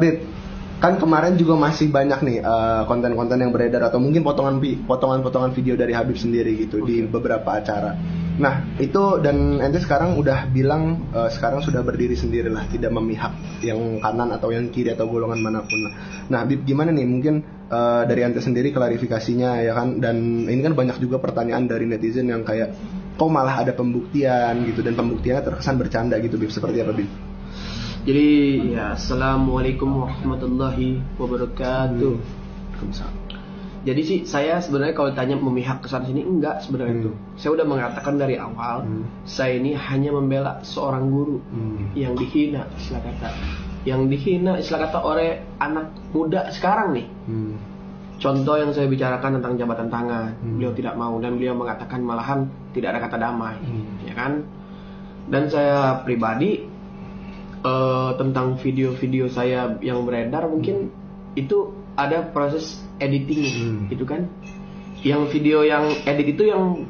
Bib, kan kemarin juga masih banyak nih konten-konten yang beredar atau mungkin potongan-potongan video dari Habib sendiri gitu di beberapa acara. Nah itu, dan ente sekarang udah bilang sekarang sudah berdiri sendiri lah, tidak memihak yang kanan atau yang kiri atau golongan manapun lah. Nah Habib, gimana nih mungkin dari ente sendiri klarifikasinya ya kan, dan ini kan banyak juga pertanyaan dari netizen yang kayak kok malah ada pembuktian gitu, dan pembuktiannya terkesan bercanda gitu Bib, seperti apa Bib? Jadi ya, assalamualaikum warahmatullahi wabarakatuh. Jadi sih saya sebenarnya kalau ditanya memihak kesana sini, enggak sebenarnya itu. Saya udah mengatakan dari awal, saya ini hanya membela seorang guru yang dihina istilah kata oleh anak muda sekarang nih. Contoh yang saya bicarakan tentang jabatan tangan, beliau tidak mau, dan beliau mengatakan malahan tidak ada kata damai, ya kan? Dan saya pribadi tentang video-video saya yang beredar, mungkin itu ada proses editing gitu kan. Yang video yang edit itu yang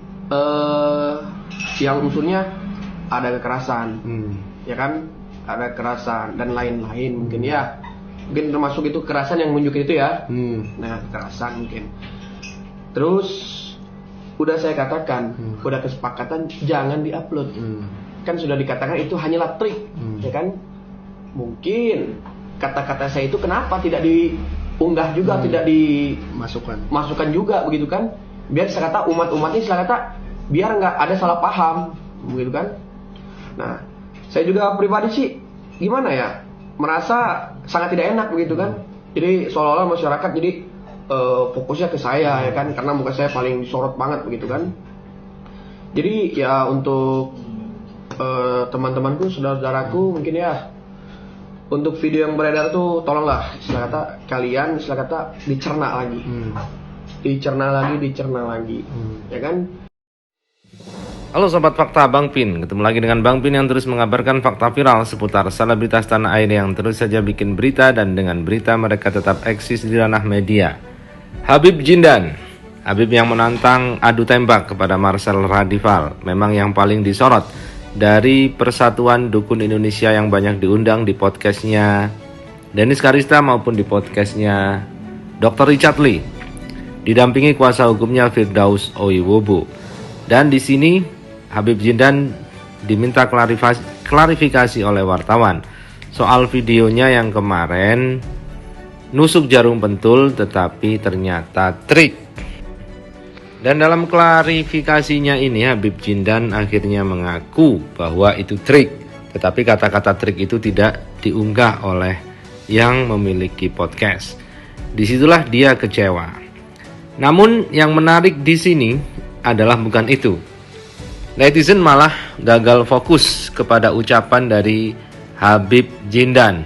unsurnya ada kekerasan, ya kan, ada kekerasan dan lain-lain mungkin ya. Mungkin termasuk itu kekerasan yang menunjukkan itu ya. Nah, kekerasan mungkin. Terus udah saya katakan, udah kesepakatan jangan diupload. Kan sudah dikatakan itu hanyalah trik, ya kan? Mungkin kata-kata saya itu kenapa tidak diunggah juga, tidak dimasukkan juga begitu kan? Biar saya kata umat-umat ini biar nggak ada salah paham, begitu kan? Nah, saya juga pribadi sih gimana ya, merasa sangat tidak enak begitu kan? Jadi seolah-olah masyarakat jadi fokusnya ke saya ya kan, karena muka saya paling disorot banget begitu kan? Jadi ya untuk teman-temanku, saudara-saudaraku mungkin ya, untuk video yang beredar tuh tolonglah istilah kata kalian dicerna lagi, ya kan? Halo Sobat Fakta, Bang Pin. Ketemu lagi dengan Bang Pin yang terus mengabarkan fakta viral seputar selebritas tanah air yang terus saja bikin berita, dan dengan berita mereka tetap eksis di ranah media. Habib Jindan, Habib yang menantang adu tembak kepada Marcel Radival, memang yang paling disorot dari Persatuan Dukun Indonesia yang banyak diundang di podcastnya Dennis Karista maupun di podcastnya Dr. Richard Lee, didampingi kuasa hukumnya Firdaus Oiwobo. Dan di sini Habib Jindan diminta klarifikasi oleh wartawan soal videonya yang kemarin nusuk jarum pentul tetapi ternyata trik. Dan dalam klarifikasinya ini Habib Jindan akhirnya mengaku bahwa itu trik, tetapi kata-kata trik itu tidak diunggah oleh yang memiliki podcast. Disitulah dia kecewa. Namun yang menarik di sini adalah bukan itu. Netizen malah gagal fokus kepada ucapan dari Habib Jindan.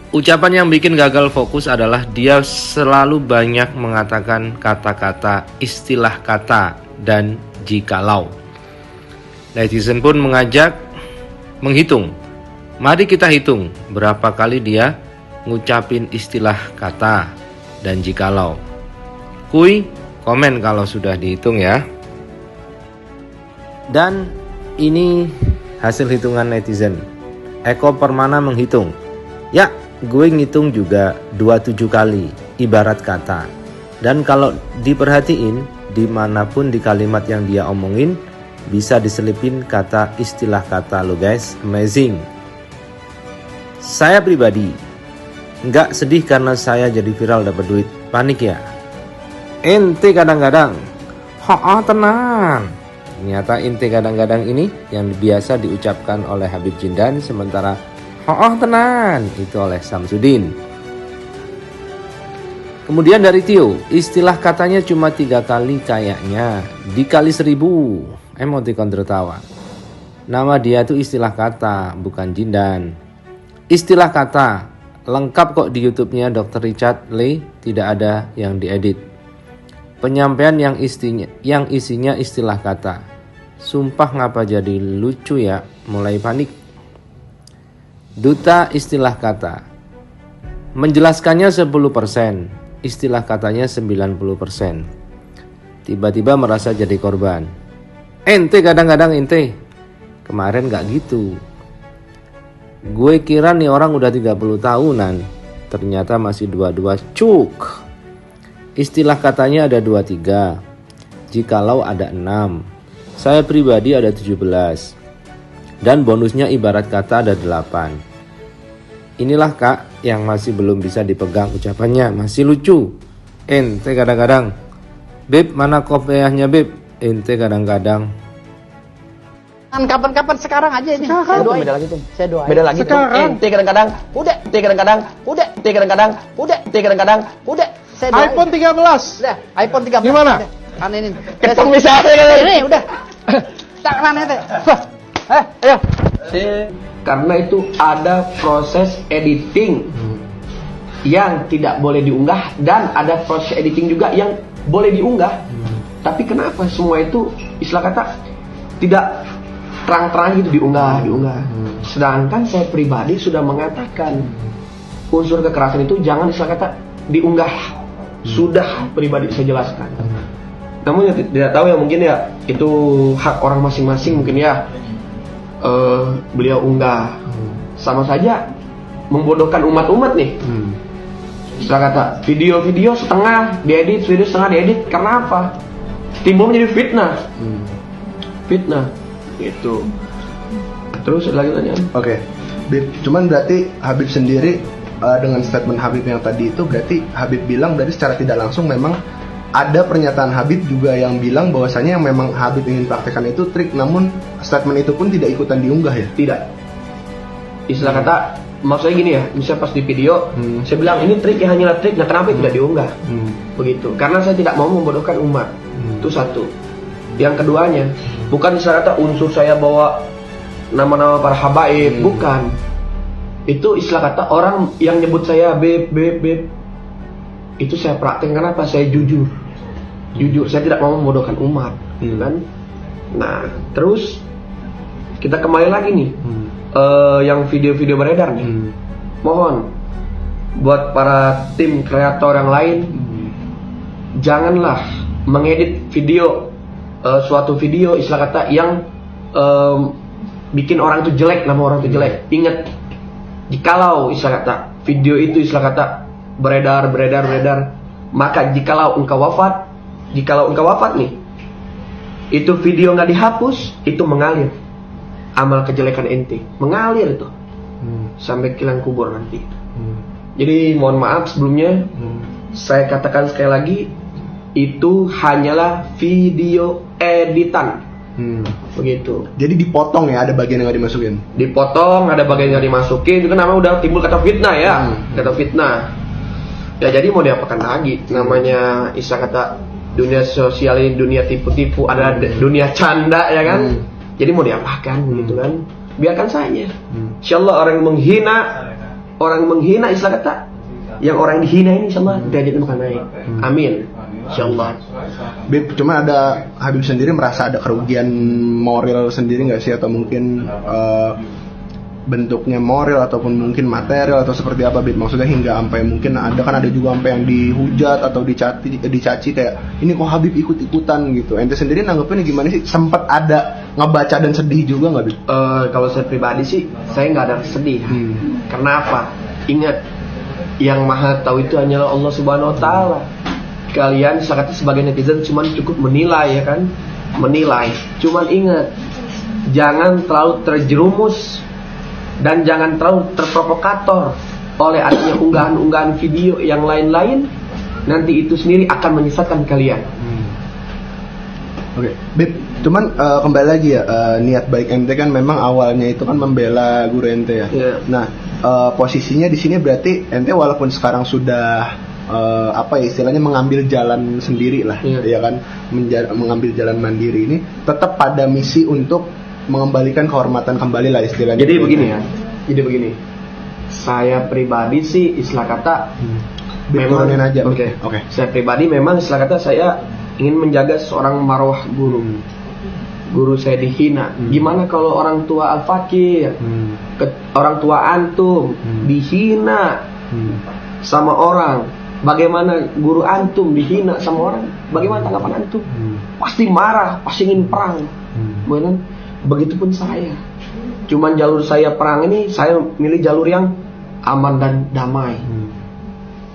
Ucapan yang bikin gagal fokus adalah dia selalu banyak mengatakan kata-kata istilah kata dan jikalau. Netizen pun menghitung. Mari kita hitung berapa kali dia ngucapin istilah kata dan jikalau. Kuy, komen kalau sudah dihitung ya. Dan ini hasil hitungan netizen. Eko Permana menghitung. Ya, gue ngitung juga 27 kali ibarat kata. Dan kalau diperhatiin, dimanapun di kalimat yang dia omongin bisa diselipin kata istilah kata lo guys. Amazing. Saya pribadi nggak sedih karena saya jadi viral dapat duit. Panik ya? Ente kadang-kadang tenang. Ternyata ente kadang-kadang ini yang biasa diucapkan oleh Habib Jindan, sementara tenan itu oleh Samsudin. Kemudian dari Tio, istilah katanya cuma 3 kali kayaknya, dikali 1000, emoticon tertawa. Nama dia tuh istilah kata, bukan Jindan. Istilah kata, lengkap kok di YouTube-nya Dr. Richard Lee, tidak ada yang diedit. Penyampaian yang isinya istilah kata. Sumpah ngapa jadi lucu ya, mulai panik. Duta istilah kata. Menjelaskannya 10%, istilah katanya 90%. Tiba-tiba merasa jadi korban. Ente kadang-kadang ente. Kemarin gak gitu. Gue kira nih orang udah 30 tahunan, ternyata masih 22 cuk. Istilah katanya ada 23, jikalau ada 6. Saya pribadi ada 17. Dan bonusnya ibarat kata ada 8. Inilah kak yang masih belum bisa dipegang ucapannya, masih lucu. Ente kadang-kadang, Beb mana kopiahnya Beb? Ente kadang-kadang. Kapan-kapan sekarang aja ini. Saya doain. Beda lagi tuh. Saya doain. Beda lagi tuh. Ente kadang-kadang, udah. Ente kadang-kadang, udah. Ente kadang-kadang, udah. Ente kadang-kadang, udah. Saya doain. iPhone 13. Udah, iPhone 13. Gimana? Kan ini. Ketemu misalnya. Ini udah. Tak mana teh. Ayo. Karena itu ada proses editing yang tidak boleh diunggah dan ada proses editing juga yang boleh diunggah. Tapi kenapa semua itu istilah kata tidak terang-terang gitu diunggah. Sedangkan saya pribadi sudah mengatakan unsur kekerasan itu jangan istilah kata diunggah. Sudah pribadi saya jelaskan. Namun yang tidak tahu ya mungkin ya itu hak orang masing-masing mungkin ya. Beliau unggah. Sama saja membodohkan umat-umat nih. Istilah kata video-video setengah diedit, video setengah diedit. Karena apa? Timbul menjadi fitnah. Fitnah itu. Terus ada lagi tanya. Oke. Cuman berarti Habib sendiri dengan statement Habib yang tadi itu berarti Habib bilang dari secara tidak langsung memang ada pernyataan Habib juga yang bilang bahwasanya yang memang Habib ingin praktekkan itu trik, namun statement itu pun tidak ikutan diunggah ya? Tidak. Istilah kata maksudnya gini ya, misalnya pas di video saya bilang ini trik ya, hanyalah trik. Nah kenapa tidak diunggah? Begitu. Karena saya tidak mau membodohkan umat. Itu satu. Yang keduanya, bukan istilah kata unsur saya bawa nama-nama para habaib, bukan. Itu istilah kata orang yang nyebut saya beb. Itu saya praktekkan apa? Saya jujur. Saya tidak mau membodohkan umat, kan? Nah, terus kita kembali lagi nih, yang video-video beredar nih. Mohon buat para tim kreator yang lain, janganlah mengedit video, suatu video istilah kata yang bikin orang itu jelek, nama orang itu jelek. Ingat, jikalau istilah kata video itu istilah kata beredar, maka jikalau engkau wafat nih, itu video nggak dihapus, itu mengalir amal kejelekan ente, mengalir itu sampai ke liang kubur nanti. Jadi mohon maaf sebelumnya, saya katakan sekali lagi, itu hanyalah video editan. Begitu. Jadi dipotong ya, ada bagian yang nggak dimasukin. Dipotong, ada bagian yang dimasukin. Itu kan namanya udah timbul kata fitnah ya, kata fitnah. Ya jadi mau diapakan lagi? Namanya istilah kata dunia sosial ini dunia tipu-tipu, ada dunia canda ya kan. Jadi mau diapakan gitu kan? Biarkan saja. Insyaallah orang menghina istilah kata yang orang dihina ini sama derajatnya bakal naik. Amin. Insyaallah. Bib, cuma ada Habib sendiri merasa ada kerugian moral sendiri nggak sih, atau mungkin bentuknya moral ataupun mungkin material atau seperti apa Bib? Maksudnya hingga sampai mungkin ada juga sampai yang dihujat atau dicaci kayak ini kok Habib ikut-ikutan gitu. Ente sendiri nanggepinnya gimana sih? Sempat ada ngebaca dan sedih juga nggak Bib? Kalau saya pribadi sih saya nggak ada sedih. Karena apa? Ingat, yang maha tahu itu hanyalah Allah Subhanahu Wa Taala. Kalian sebagai netizen cuma cukup menilai ya kan? Menilai. Cuman ingat, jangan terlalu terjerumus dan jangan terlalu terprovokator oleh adanya unggahan-unggahan video yang lain-lain. Nanti itu sendiri akan menyesatkan kalian. Oke, Bib, cuman kembali lagi ya, niat baik ente kan memang awalnya itu kan membela guru ente ya. Nah, posisinya di sini berarti ente walaupun sekarang sudah istilahnya mengambil jalan sendiri lah, ya kan, mengambil jalan mandiri ini, tetap pada misi untuk mengembalikan kehormatan kembali lah istilahnya. Jadi begini. Saya pribadi sih istilah kata memang aja. Oke. Saya pribadi memang istilah kata saya ingin menjaga seorang marwah guru. Guru saya dihina. Gimana kalau orang tua Al-Fakir, orang tua antum dihina sama orang? Bagaimana guru antum dihina sama orang? Bagaimana tanggapan antum? Pasti marah, pasti ingin perang. Begitupun saya. Cuman jalur saya perang ini, saya milih jalur yang aman dan damai.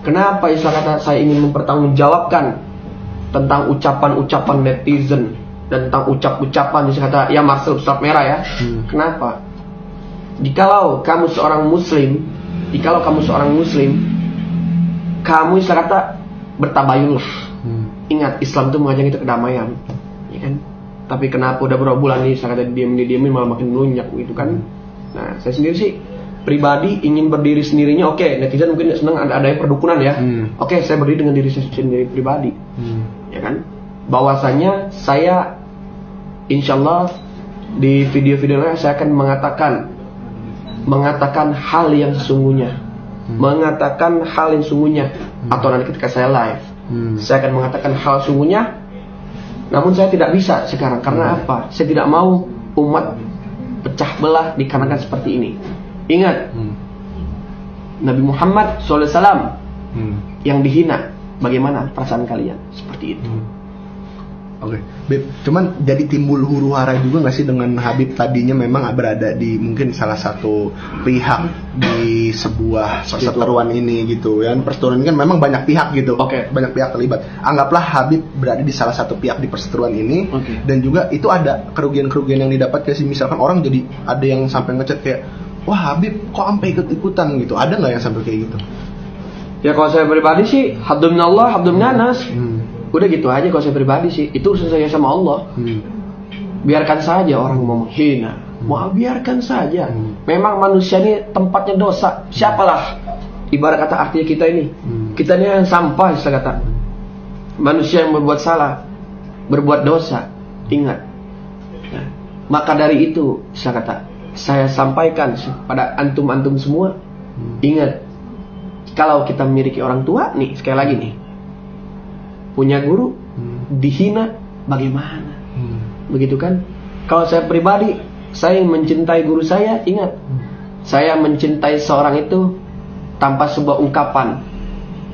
Kenapa istilah kata saya ingin mempertanggungjawabkan tentang ucapan-ucapan netizen dan tentang ucap-ucapan istilah kata ya Marcel Ustaz Merah ya. Kenapa? Jikalau kamu seorang muslim, kamu istilah kata bertabayunlah. Ingat, Islam itu mengajak kita kedamaian, ya kan? Tapi kenapa udah berapa bulan nih istilah kata diam-diamin malah makin melunjak gitu kan? Nah, saya sendiri sih pribadi ingin berdiri sendirinya. Oke, netizen mungkin senang ada perdukunan ya. Oke, saya berdiri dengan diri saya sendiri pribadi, ya kan? Bahwasanya saya insyaallah di video-video lain saya akan mengatakan hal yang sesungguhnya, atau nanti ketika saya live, saya akan mengatakan hal sesungguhnya. Namun saya tidak bisa sekarang karena apa? Saya tidak mau umat pecah belah dikarenakan seperti ini. Ingat, Nabi Muhammad SAW yang dihina, bagaimana perasaan kalian? Seperti itu. Oke, Beb, cuman jadi timbul huru hara juga nggak sih dengan Habib tadinya memang berada di mungkin salah satu pihak di sebuah perseteruan ini gitu ya. Perseteruan ini kan memang banyak pihak gitu. Banyak pihak terlibat. Anggaplah Habib berada di salah satu pihak di perseteruan ini, dan juga itu ada kerugian-kerugian yang didapat kayak sih, misalkan orang jadi ada yang sampai ngechat kayak, wah Habib kok sampai ikut-ikutan gitu. Ada nggak yang sampai kayak gitu? Ya kalau saya pribadi sih, habdul minallah, habdul minanas. Udah gitu aja kalau saya pribadi sih. Itu urusan saya sama Allah. Biarkan saja orang mau menghina, mau biarkan saja. Memang manusia ini tempatnya dosa. Siapalah ibarat kata artinya kita ini. Kita ini yang sampah, saya kata. Manusia yang berbuat salah, berbuat dosa. Ingat. Nah, maka dari itu saya kata, saya sampaikan pada antum-antum semua. Ingat, kalau kita memiliki orang tua nih, sekali lagi nih, punya guru dihina bagaimana? Begitu kan? Kalau saya pribadi, saya mencintai guru saya. Ingat, saya mencintai seorang itu tanpa sebuah ungkapan,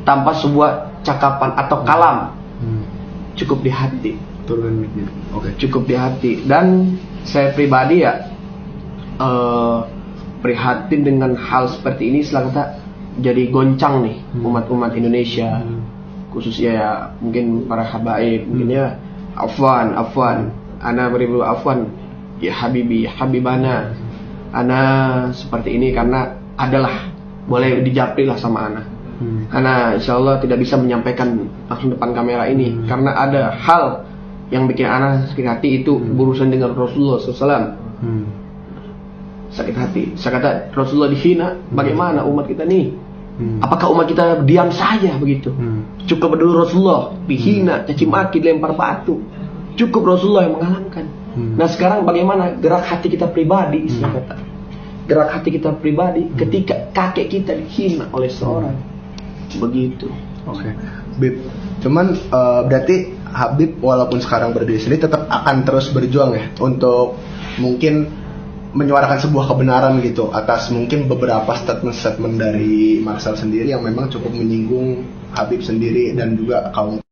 tanpa sebuah cakapan atau kalam, cukup di hati. Cukup di hati. Dan saya pribadi ya prihatin dengan hal seperti ini. Setelah kata jadi goncang nih umat-umat Indonesia, khususnya ya mungkin para habaib, mungkin ya afwan ana beribu afwan ya habibi habibana, ana seperti ini karena adalah boleh dijapri lah sama ana. Ana insyaallah tidak bisa menyampaikan langsung depan kamera ini karena ada hal yang bikin ana sakit hati, itu berurusan dengan Rasulullah SAW. Sakit hati. Saya kata Rasulullah dihina, bagaimana umat kita nih? Apakah umat kita diam saja begitu? Cukup dulu Rasulullah dihina, caci maki, lempar batu. Cukup Rasulullah yang mengalahkan. Nah sekarang bagaimana gerak hati kita pribadi? Saya kata, gerak hati kita pribadi ketika kakek kita dihina oleh seorang. Begitu. Oke, Bib. Cuman berarti Habib walaupun sekarang berdiri sendiri tetap akan terus berjuang ya untuk mungkin menyuarakan sebuah kebenaran gitu atas mungkin beberapa statement-statement dari Marcel sendiri yang memang cukup menyinggung Habib sendiri dan juga kaum